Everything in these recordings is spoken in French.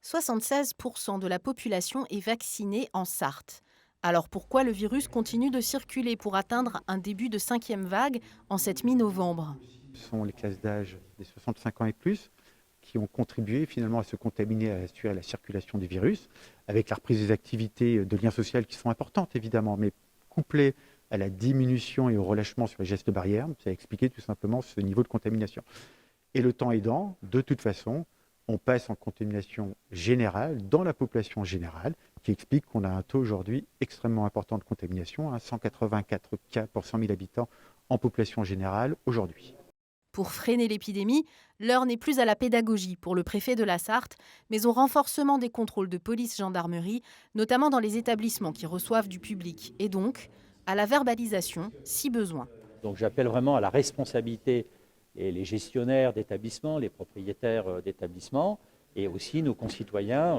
76% de la population est vaccinée en Sarthe. Alors pourquoi le virus continue de circuler pour atteindre un début de cinquième vague en cette mi-novembre? Ce sont les classes d'âge des 65 ans et plus qui ont contribué finalement à se contaminer, à assurer la circulation du virus, avec la reprise des activités de lien social qui sont importantes évidemment, mais couplées à la diminution et au relâchement sur les gestes barrières, ça a expliqué tout simplement ce niveau de contamination. Et le temps aidant, de toute façon, on passe en contamination générale, dans la population générale, qui explique qu'on a un taux aujourd'hui extrêmement important de contamination, 184 cas pour 100 000 habitants en population générale aujourd'hui. Pour freiner l'épidémie, l'heure n'est plus à la pédagogie pour le préfet de la Sarthe, mais au renforcement des contrôles de police-gendarmerie, notamment dans les établissements qui reçoivent du public, et donc à la verbalisation si besoin. Donc j'appelle vraiment à la responsabilité et les gestionnaires d'établissements, les propriétaires d'établissements et aussi nos concitoyens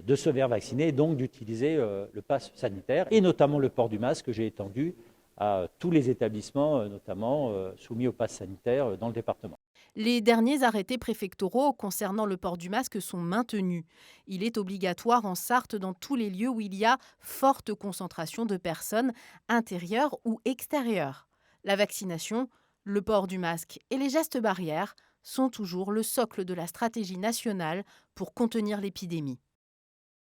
de se faire vacciner et donc d'utiliser le pass sanitaire et notamment le port du masque que j'ai étendu à tous les établissements, notamment soumis au pass sanitaire dans le département. Les derniers arrêtés préfectoraux concernant le port du masque sont maintenus. Il est obligatoire en Sarthe dans tous les lieux où il y a forte concentration de personnes, intérieures ou extérieures. La vaccination, le port du masque et les gestes barrières sont toujours le socle de la stratégie nationale pour contenir l'épidémie.